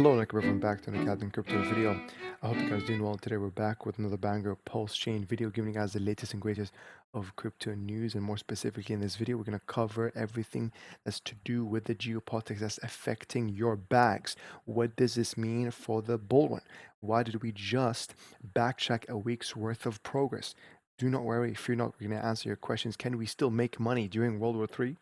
Hello, like everyone, back to an Academy Crypto video. I hope you guys are doing well. Today we're back with another banger PulseChain video, giving you guys the latest and greatest of crypto news. And more specifically, in this video, we're going to cover everything that's to do with the geopolitics that's affecting your bags. What does this mean for the bull run? Why did we just backtrack a week's worth of progress? Do not worry, if you're not, we're going to answer your questions. Can we still make money during World War III?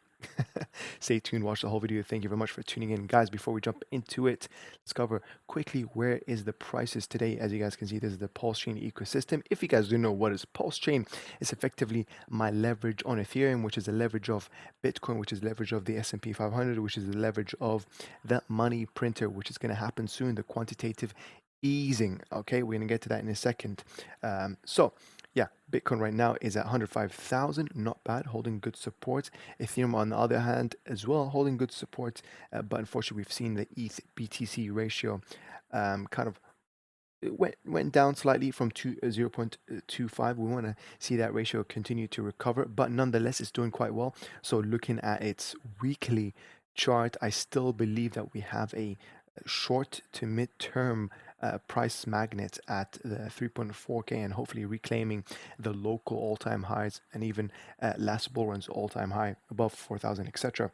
Stay tuned, watch the whole video. Thank you very much for tuning in. Guys, before we jump into it, let's cover quickly where is the prices today. As you guys can see, this is the PulseChain ecosystem. If you guys do know what is PulseChain, it's effectively my leverage on Ethereum, which is the leverage of Bitcoin, which is the leverage of the S&P 500, which is the leverage of the money printer, which is going to happen soon, the quantitative easing. Okay, we're going to get to that in a second. Yeah, Bitcoin right now is at 105,000, not bad, holding good support. Ethereum, on the other hand, as well, holding good support, but unfortunately, we've seen the ETH BTC ratio kind of went down slightly from 0.25. We want to see that ratio continue to recover, but nonetheless, it's doing quite well. So, looking at its weekly chart, I still believe that we have a short to mid-term price magnet at the 3.4k and hopefully reclaiming the local all-time highs and even last bull run's all-time high above 4,000, etc.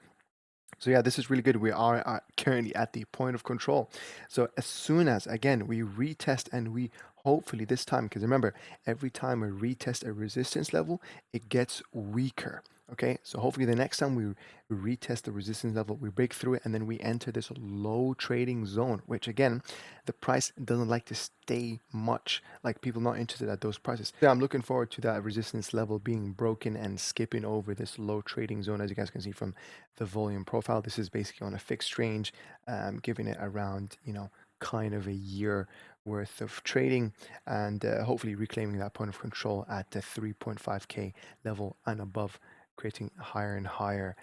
So yeah, this is really good. We are currently at the point of control. So as soon as, again, we retest and we hopefully this time, because remember, every time we retest a resistance level, it gets weaker. Okay, so hopefully the next time we retest the resistance level, we break through it, and then we enter this low trading zone, which again, the price doesn't like to stay much, like people not interested at those prices. Yeah, I'm looking forward to that resistance level being broken and skipping over this low trading zone. As you guys can see from the volume profile, this is basically on a fixed range, giving it around, kind of a year worth of trading, and hopefully reclaiming that point of control at the 3.5k level and above, creating higher and higher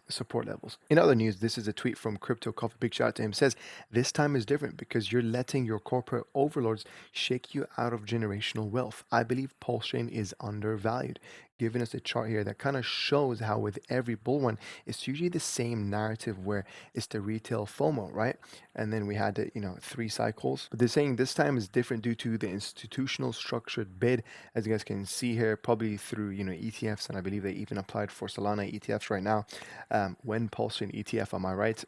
support levels. In other news, this is a tweet from Crypto Coffee. Big shout out to him. Says, this time is different because you're letting your corporate overlords shake you out of generational wealth. I believe PulseChain is undervalued. Giving us a chart here that kind of shows how with every bull run, it's usually the same narrative where it's the retail FOMO, right? And then we had the, 3 cycles. But they're saying this time is different due to the institutional structured bid, as you guys can see here, probably through, ETFs, and I believe they even applied for Solana ETFs right now. When PulseChain ETF, am I right?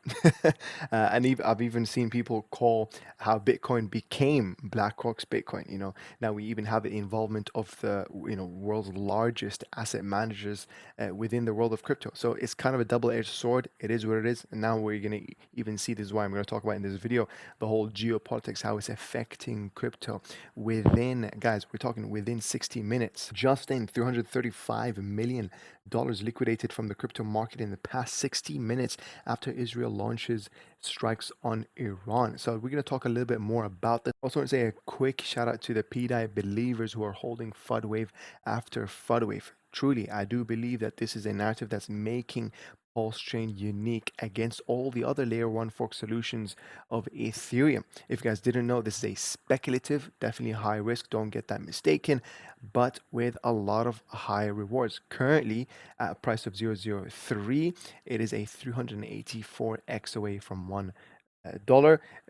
And I've even seen people call how Bitcoin became BlackRock's Bitcoin. Now we even have the involvement of the world's largest asset managers within the world of crypto. So it's kind of a double-edged sword. It is what it is. And now we're going to even see, this is why I'm going to talk about in this video, the whole geopolitics, how it's affecting crypto within, guys, we're talking within 60 minutes. Just in $335 million liquidated from the crypto market in the past 60 minutes after Israel launches strikes on Iran. So we're going to talk a little bit more about this. Also want to say a quick shout out to the PDAI believers who are holding FUD wave after FUD wave. Truly, I do believe that this is a narrative that's making PulseChain unique against all the other layer 1 fork solutions of Ethereum. If you guys didn't know, this is a speculative, definitely high risk, don't get that mistaken, but with a lot of high rewards. Currently at a price of 0.003, it is a 384x away from $1.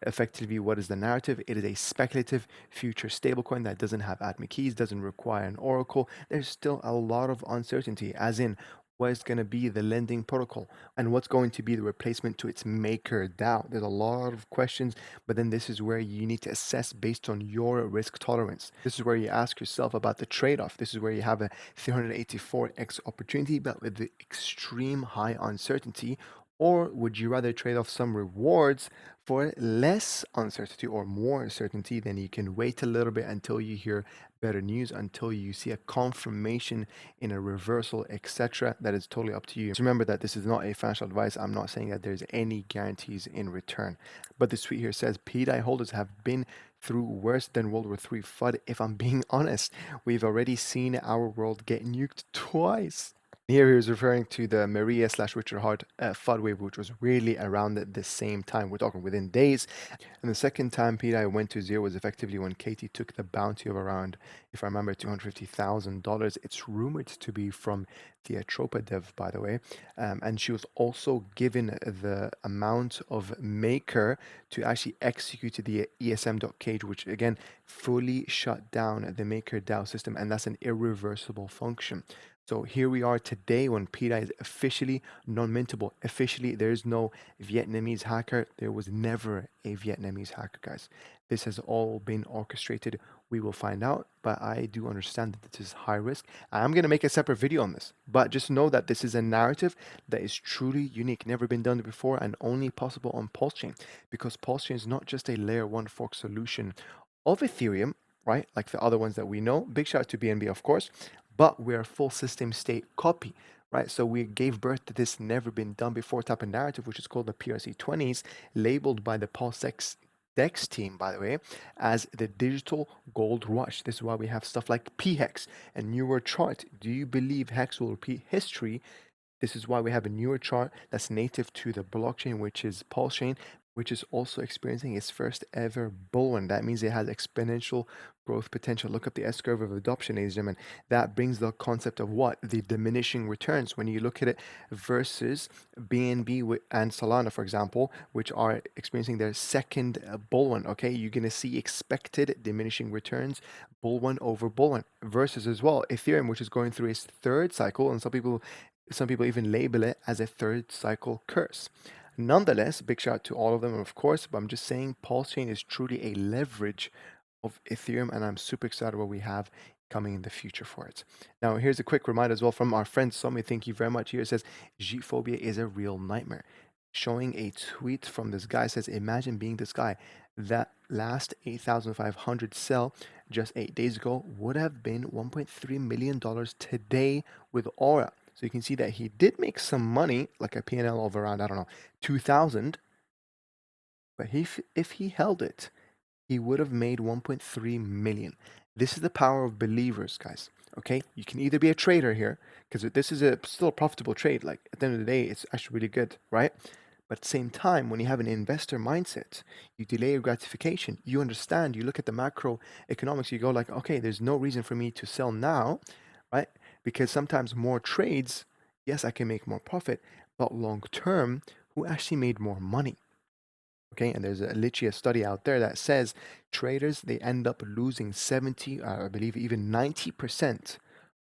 Effectively, what is the narrative? It is a speculative future stablecoin that doesn't have admin keys, doesn't require an oracle. There's still a lot of uncertainty, as in what is going to be the lending protocol and what's going to be the replacement to its maker DAO. There's a lot of questions, but then this is where you need to assess based on your risk tolerance. This is where you ask yourself about the trade-off. This is where you have a 384x opportunity, but with the extreme high uncertainty. Or would you rather trade off some rewards for less uncertainty or more certainty? Then you can wait a little bit until you hear better news, until you see a confirmation in a reversal, etc. That is totally up to you. Just remember that this is not a financial advice. I'm not saying that there's any guarantees in return. But this tweet here says PDAI holders have been through worse than World War III FUD. If I'm being honest, we've already seen our world get nuked twice. Here he was referring to the Maria slash Richard Hart FUD wave, which was really around the same time. We're talking within days. And the second time PDAI went to zero was effectively when Katie took the bounty of around, if I remember, $250,000. It's rumored to be from the Atropa dev, by the way. And she was also given the amount of maker to actually execute the ESM.cage, which again fully shut down the maker DAO system. And that's an irreversible function. So here we are today when PDAI is officially non-mintable. Officially, there is no Vietnamese hacker. There was never a Vietnamese hacker, guys. This has all been orchestrated. We will find out, but I do understand that this is high risk. I'm going to make a separate video on this, but just know that this is a narrative that is truly unique, never been done before, and only possible on PulseChain, because PulseChain is not just a layer one fork solution of Ethereum, right? Like the other ones that we know. Big shout out to BNB, of course, but we're a full system state copy, right? So we gave birth to this never been done before type of narrative, which is called the PRC20s, labeled by the PulseX Dex team, by the way, as the digital gold rush. This is why we have stuff like PHEX and newer chart. Do you believe Hex will repeat history? This is why we have a newer chart that's native to the blockchain, which is PulseChain, which is also experiencing its first ever bull run. That means it has exponential growth potential. Look up the S curve of adoption, ladies and gentlemen. That brings the concept of what? The diminishing returns. When you look at it versus BNB and Solana, for example, which are experiencing their second bull run, okay? You're going to see expected diminishing returns, bull run over bull run, versus as well Ethereum, which is going through its third cycle, and some people even label it as a third cycle curse. Nonetheless, big shout out to all of them, of course, but I'm just saying PulseChain is truly a leverage of Ethereum, and I'm super excited what we have coming in the future for it. Now, here's a quick reminder as well from our friend Somi. Thank you very much. Here it says, G-phobia is a real nightmare. Showing a tweet from this guy says, imagine being this guy. That last 8,500 sell just 8 days ago would have been $1.3 million today with Aura. So you can see that he did make some money, like a P&L of around, I don't know, 2,000. But if he held it, he would have made 1.3 million. This is the power of believers, guys. Okay, you can either be a trader here, because this is still a profitable trade. Like at the end of the day, it's actually really good, right? But at the same time, when you have an investor mindset, you delay your gratification. You understand. You look at the macroeconomics. You go like, okay, there's no reason for me to sell now, right? Because sometimes more trades, yes, I can make more profit, but long term, who actually made more money? Okay, and there's literally a study out there that says traders, they end up losing 70, I believe even 90%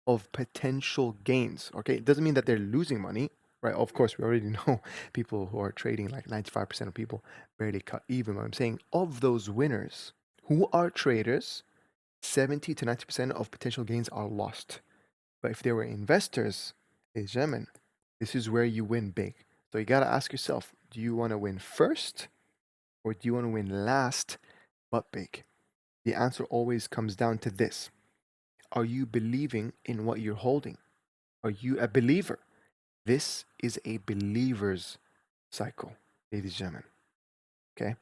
of potential gains. Okay, it doesn't mean that they're losing money, right? Of course, we already know people who are trading, like 95% of people barely cut even. But I'm saying of those winners who are traders, 70 to 90% of potential gains are lost. But if they were investors, ladies and gentlemen, this is where you win big. So you got to ask yourself, do you want to win first? Or do you want to win last but big? The answer always comes down to this. Are you believing in what you're holding? Are you a believer? This is a believer's cycle, ladies and gentlemen. Okay?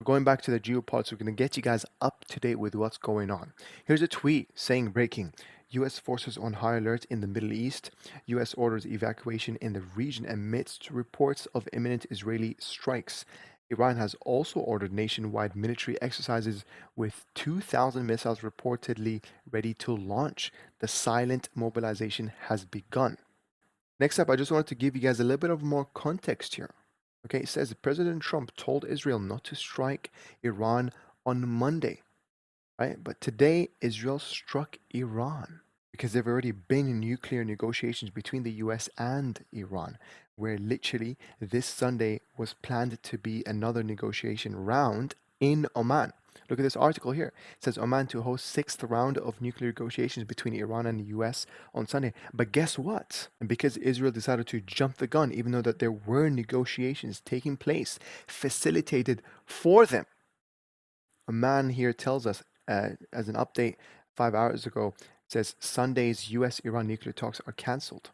Going back to the geopolitics, we're going to get you guys up to date with what's going on. Here's a tweet saying breaking. U.S. forces on high alert in the Middle East. U.S. orders evacuation in the region amidst reports of imminent Israeli strikes. Iran has also ordered nationwide military exercises with 2,000 missiles reportedly ready to launch. The silent mobilization has begun. Next up, I just wanted to give you guys a little bit of more context here. Okay, it says President Trump told Israel not to strike Iran on Monday, right? But today, Israel struck Iran because there have already been nuclear negotiations between the US and Iran, where literally this Sunday was planned to be another negotiation round in Oman. Look at this article here. It says Oman to host sixth round of nuclear negotiations between Iran and the US on Sunday. But guess what? And because Israel decided to jump the gun, even though that there were negotiations taking place, facilitated for them, a man here tells us, as an update 5 hours ago, says Sunday's U.S.-Iran nuclear talks are cancelled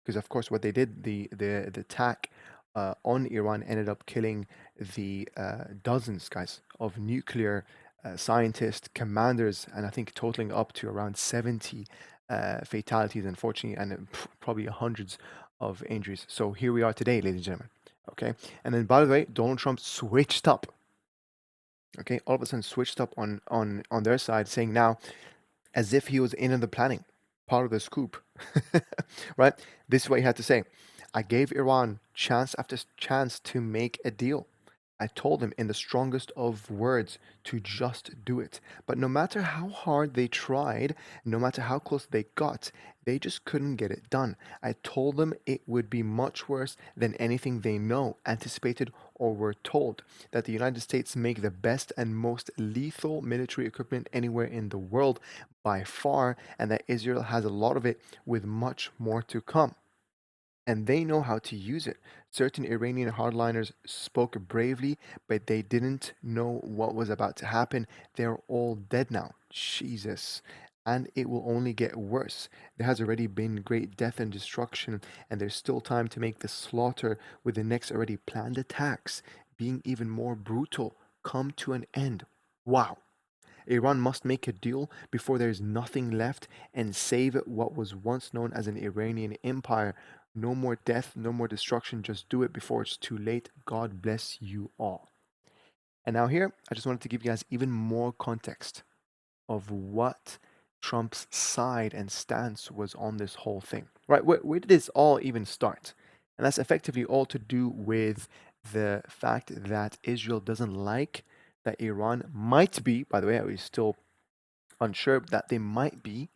because, of course, what they did, the attack on Iran ended up killing the dozens, guys, of nuclear scientists, commanders, and I think totaling up to around 70 fatalities, unfortunately, and probably hundreds of injuries. So here we are today, ladies and gentlemen. Okay, and then by the way, Donald Trump switched up. Okay, all of a sudden switched up on their side, saying now as if he was in on the planning, part of the scoop. Right? This is what he had to say. I gave Iran chance after chance to make a deal. I told them in the strongest of words to just do it. But no matter how hard they tried, no matter how close they got, they just couldn't get it done. I told them it would be much worse than anything they know, anticipated, or were told. That the United States make the best and most lethal military equipment anywhere in the world by far, and that Israel has a lot of it with much more to come. And they know how to use it. Certain Iranian hardliners spoke bravely, but they didn't know what was about to happen. They're all dead now. Jesus. And it will only get worse. There has already been great death and destruction, and there's still time to make the slaughter with the next already planned attacks being even more brutal come to an end. Wow. Iran must make a deal before there is nothing left and save what was once known as an Iranian empire. No more death, no more destruction. Just do it before it's too late. God bless you all. And now, here, I just wanted to give you guys even more context of what Trump's side and stance was on this whole thing. Right? Where did this all even start? And that's effectively all to do with the fact that Israel doesn't like that Iran might be, by the way, we're still unsure, that they might be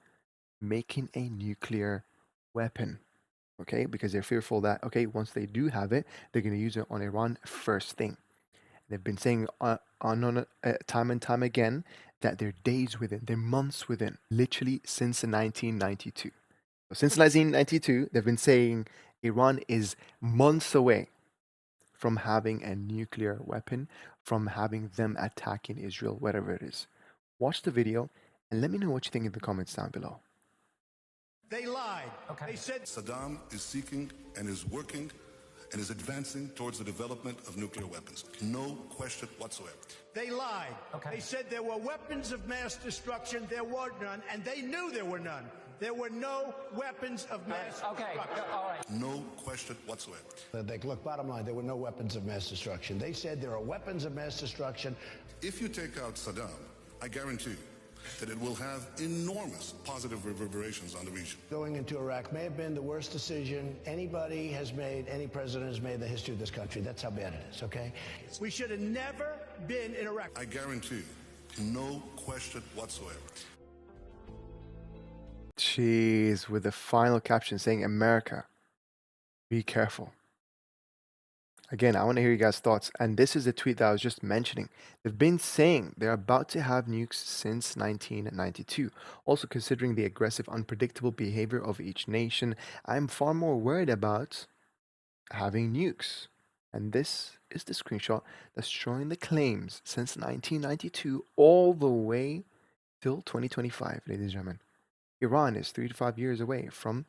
making a nuclear weapon. Okay, because they're fearful that, okay, once they do have it, they're going to use it on Iran first thing. They've been saying time and time again that they're days within, they're months within, literally since 1992. So since 1992, they've been saying Iran is months away from having a nuclear weapon, from having them attacking Israel, whatever it is. Watch the video and let me know what you think in the comments down below. They lied. Okay. They said Saddam is seeking and is working and is advancing towards the development of nuclear weapons. No question whatsoever. They lied. Okay. They said there were weapons of mass destruction. There were none, and they knew there were none. There were no weapons of mass destruction. All right. No question whatsoever. Look, bottom line, there were no weapons of mass destruction. They said there are weapons of mass destruction. If you take out Saddam, I guarantee you that it will have enormous positive reverberations on the region. Going into Iraq may have been the worst decision anybody has made, any president has made in the history of this country. That's how bad it is, okay? We should have never been in Iraq. I guarantee you, no question whatsoever. Jeez, with the final caption saying, America, be careful. Again, I want to hear you guys' thoughts. And this is a tweet that I was just mentioning. They've been saying they're about to have nukes since 1992. Also, considering the aggressive, unpredictable behavior of each nation, I'm far more worried about having nukes. And this is the screenshot that's showing the claims since 1992 all the way till 2025, ladies and gentlemen. Iran is 3 to 5 years away from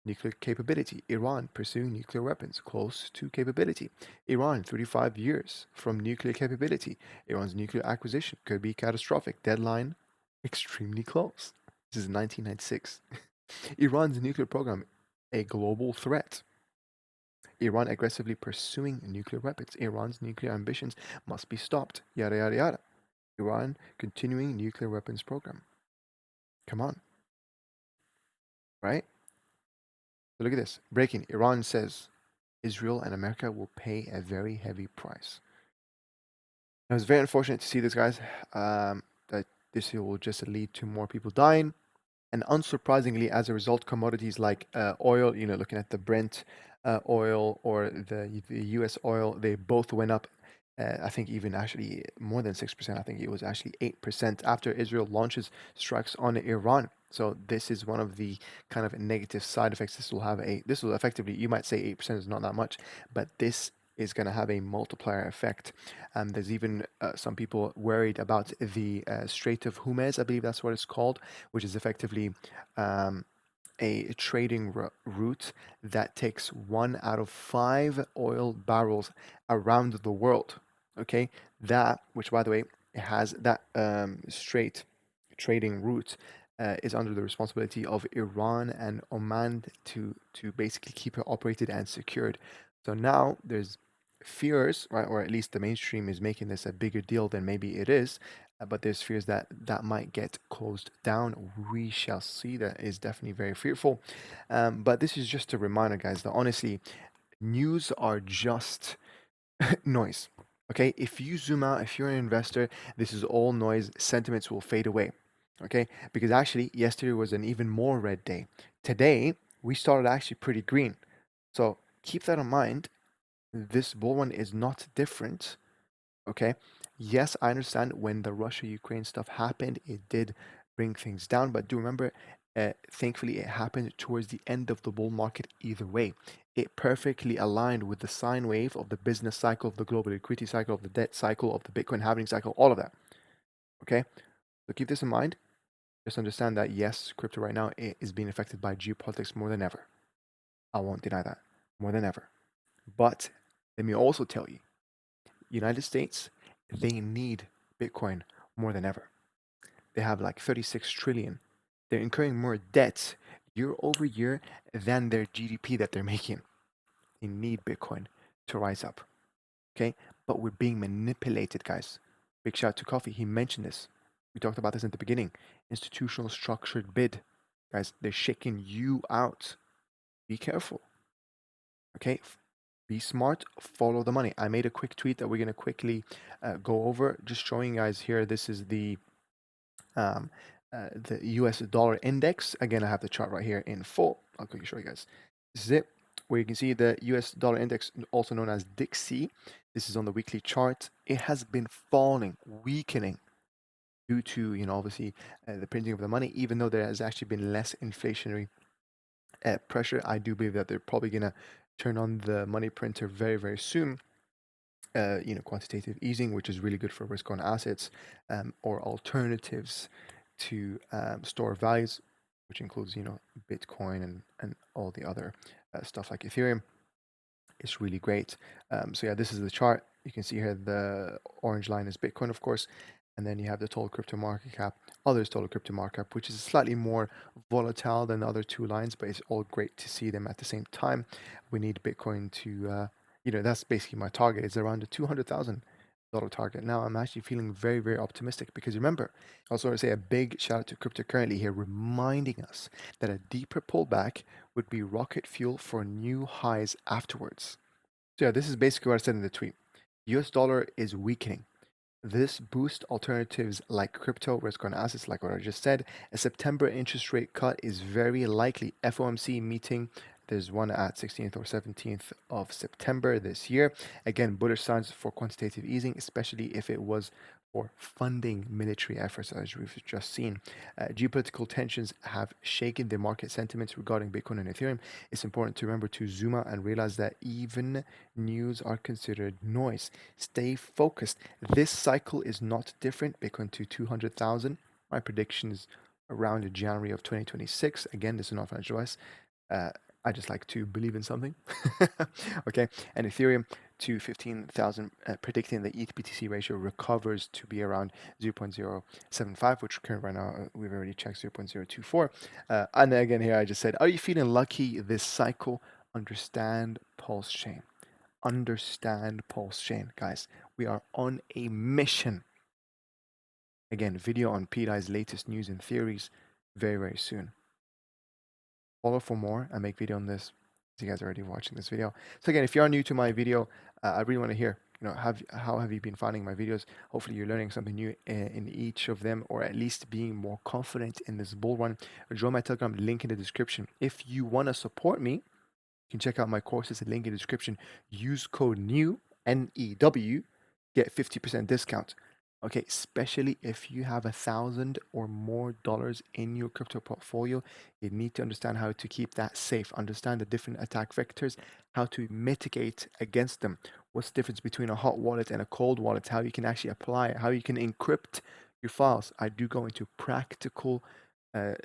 nuclear capability. Iran pursuing nuclear weapons, close to capability. Iran 35 years from nuclear capability. Iran's nuclear acquisition could be catastrophic. Deadline extremely close. This is 1996. Iran's nuclear program, a global threat. Iran aggressively pursuing nuclear weapons. Iran's nuclear ambitions must be stopped. Yada yada yada. Iran continuing nuclear weapons program. Come on. Right? So look at this. Breaking. Iran says Israel and America will pay a very heavy price. It was very unfortunate to see this, guys. That this will just lead to more people dying. And unsurprisingly, as a result, commodities like oil, looking at the Brent oil or the US oil, they both went up. I think even actually more than 6%. I think it was actually 8% after Israel launches strikes on Iran. So this is one of the kind of negative side effects. This will effectively, you might say 8% is not that much, but this is going to have a multiplier effect. There's even some people worried about the Strait of Hormuz, I believe that's what it's called, which is effectively a trading route that takes 1 out of 5 oil barrels around the world. Okay, that, which by the way, it has that straight trading route is under the responsibility of Iran and Oman to basically keep it operated and secured. So now there's fears, right, or at least the mainstream is making this a bigger deal than maybe it is, but there's fears that that might get closed down. We shall see. That is definitely very fearful. But this is just a reminder, guys, that honestly, news are just noise. Okay, if you zoom out, if you're an investor, this is all noise. Sentiments will fade away. Okay, because actually, yesterday was an even more red day. Today, we started actually pretty green. So keep that in mind. This bull run is not different. Okay, yes, I understand when the Russia Ukraine stuff happened, it did bring things down, but do remember, thankfully, it happened towards the end of the bull market either way. It perfectly aligned with the sine wave of the business cycle, of the global liquidity cycle, of the debt cycle, of the Bitcoin halving cycle, all of that. Okay, so keep this in mind. Just understand that yes, crypto right now is being affected by geopolitics more than ever. I won't deny that, more than ever. But let me also tell you, United States, they need Bitcoin more than ever. They have like 36 trillion. They're incurring more debts year over year than their GDP that they're making. They need Bitcoin to rise up. Okay? But we're being manipulated, guys. Big shout out to Coffee. He mentioned this. We talked about this at the beginning. Institutional structured bid. Guys, they're shaking you out. Be careful. Okay? Be smart, follow the money. I made a quick tweet that we're going to quickly go over, just showing you guys here. This is um, the US dollar index. Again, I have the chart right here in full. I'll quickly show you guys. This is it, where you can see the US dollar index, also known as Dixie. This is on the weekly chart. It has been falling, weakening due to, obviously the printing of the money, even though there has actually been less inflationary pressure. I do believe that they're probably going to turn on the money printer very, very soon. Quantitative easing, which is really good for risk on assets, or alternatives to store values, which includes, Bitcoin and all the other stuff like Ethereum. It's really great. So yeah, this is the chart. You can see here the orange line is Bitcoin, of course, and then you have the total crypto market cap, others total crypto market cap, which is slightly more volatile than the other two lines, but it's all great to see them at the same time. We need Bitcoin to, that's basically my target. It's around the $200,000 target. Now I'm actually feeling very, very optimistic because remember, I also want to say a big shout out to cryptocurrency here, reminding us that a deeper pullback would be rocket fuel for new highs afterwards. So yeah, this is basically what I said in the tweet. US dollar is weakening. This boosts alternatives like crypto, risk on assets, like what I just said. A September interest rate cut is very likely. FOMC meeting, there's one at 16th or 17th of September this year. Again, bullish signs for quantitative easing, especially if it was for funding military efforts, as we've just seen. Geopolitical tensions have shaken the market sentiments regarding Bitcoin and Ethereum. It's important to remember to zoom out and realize that even news are considered noise. Stay focused. This cycle is not different. Bitcoin to 200,000. My prediction is around January of 2026. Again, this is not financial advice. I just like to believe in something. Okay, and Ethereum to 15,000, predicting the ETH BTC ratio recovers to be around 0.075, which current right now we've already checked 0.024. And again, here I just said, are you feeling lucky this cycle? Understand PulseChain. Understand PulseChain, guys. We are on a mission. Again, video on PDAI's latest news and theories very, very soon. Follow for more. I make video on this. You guys are already watching this video. So again, if you are new to my video, I really want to hear, how have you been finding my videos? Hopefully you're learning something new in each of them, or at least being more confident in this bull run. Join my Telegram, link in the description. If you want to support me, you can check out my courses, link in the description. Use code NEW, NEW, get 50% discount. Okay, especially if you have $1,000 or more in your crypto portfolio, you need to understand how to keep that safe, understand the different attack vectors, how to mitigate against them. What's the difference between a hot wallet and a cold wallet, how you can actually apply it, how you can encrypt your files. I do go into practical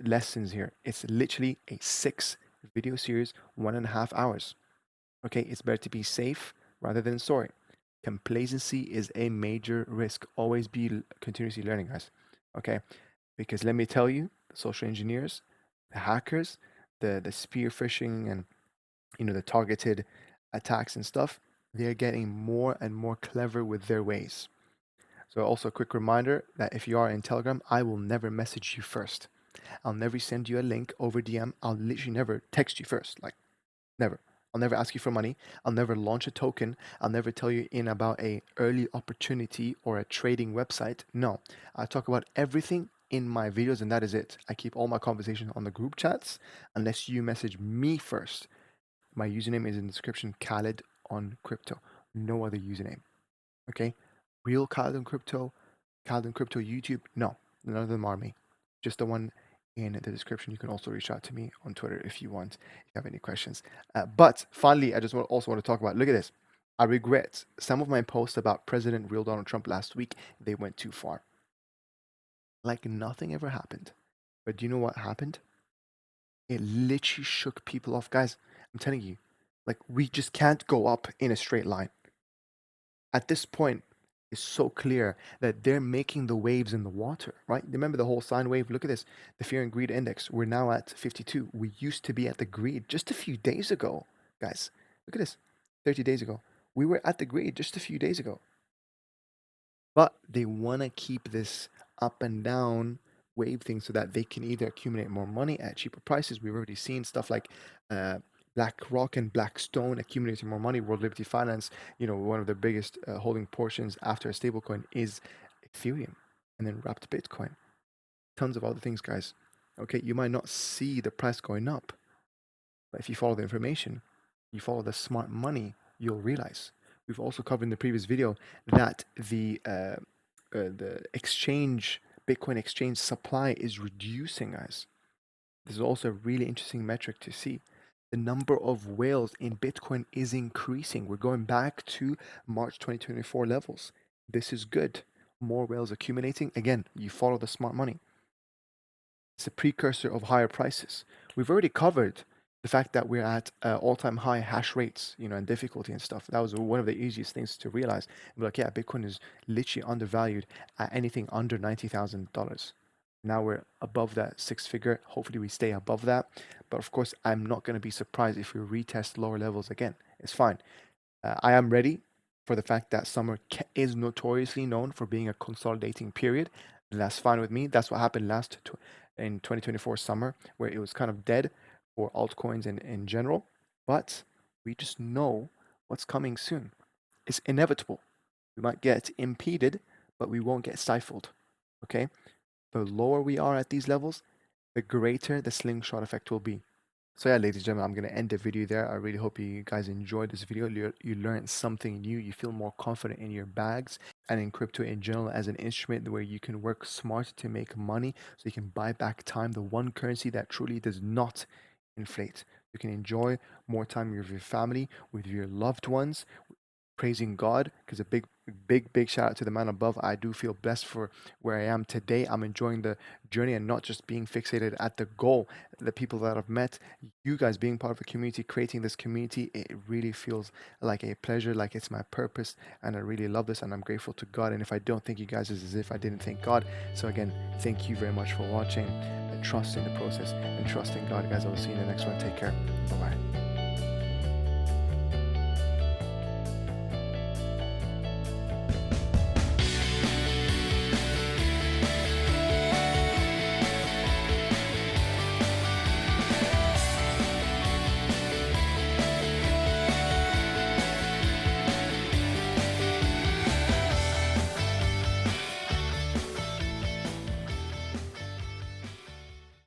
lessons here. It's literally a 6 video series, 1.5 hours. Okay, it's better to be safe rather than sorry. Complacency is a major risk. Always be continuously learning, guys. Okay, because let me tell you, social engineers, the hackers, the spear phishing, and the targeted attacks and stuff, they're getting more and more clever with their ways. So also a quick reminder that if you are in Telegram, I will never message you first. I'll never send you a link over DM. I'll literally never text you first. Like, never. I'll never ask you for money. I'll never launch a token. I'll never tell you in about a early opportunity or a trading website. No, I talk about everything in my videos, and that is it. I keep all my conversations on the group chats unless you message me first. My username is in the description, Khaled on crypto. No other username. Okay? Real Khaled on crypto, YouTube. No, none of them are me. Just the one in the description. You can also reach out to me on Twitter if you want, if you have any questions. But finally, I just also want to talk about, look at this. I regret some of my posts about President real Donald Trump last week. They went too far. Like nothing ever happened. But do you know what happened? It literally shook people off. Guys, I'm telling you, like we just can't go up in a straight line. At this point, it's so clear that they're making the waves in the water, right? Remember the whole sine wave? Look at this. The fear and greed index. We're now at 52. We used to be at the greed just a few days ago, guys. Look at this. 30 days ago. We were at the greed just a few days ago. But they want to keep this up and down wave thing so that they can either accumulate more money at cheaper prices. We've already seen stuff like BlackRock and Blackstone accumulating more money. World Liberty Finance, one of the biggest holding portions after a stablecoin is Ethereum, and then wrapped Bitcoin. Tons of other things, guys. Okay, you might not see the price going up, but if you follow the information, you follow the smart money, you'll realize. We've also covered in the previous video that the exchange, Bitcoin exchange supply is reducing, guys. This is also a really interesting metric to see. The number of whales in Bitcoin is increasing. We're going back to March 2024 levels. This is good. More whales accumulating. Again, you follow the smart money. It's a precursor of higher prices. We've already covered the fact that we're at all-time high hash rates, and difficulty and stuff. That was one of the easiest things to realize. We're like, yeah, Bitcoin is literally undervalued at anything under $90,000. Now we're above that six figure. Hopefully we stay above that. But of course, I'm not going to be surprised if we retest lower levels again. It's fine. I am ready for the fact that summer is notoriously known for being a consolidating period. That's fine with me. That's what happened in 2024 summer, where it was kind of dead for altcoins in general. But we just know what's coming soon. It's inevitable. We might get impeded, but we won't get stifled. Okay? The lower we are at these levels, the greater the slingshot effect will be. So yeah, ladies and gentlemen, I'm going to end the video there. I really hope you guys enjoyed this video. You learned something new. You feel more confident in your bags and in crypto in general as an instrument where you can work smart to make money so you can buy back time, the one currency that truly does not inflate. You can enjoy more time with your family, with your loved ones, praising God, because a big shout out to the man above. I do feel blessed for where I am today. I'm enjoying the journey and not just being fixated at the goal. The people that I've met, you guys being part of a community, creating this community, it really feels like a pleasure, like it's my purpose, and I really love this and I'm grateful to God. And if I don't thank you guys, it's as if I didn't thank God. So again, thank you very much for watching. Trust in the process and trust in God, guys. I will see you in the next one. Take care. Bye-bye.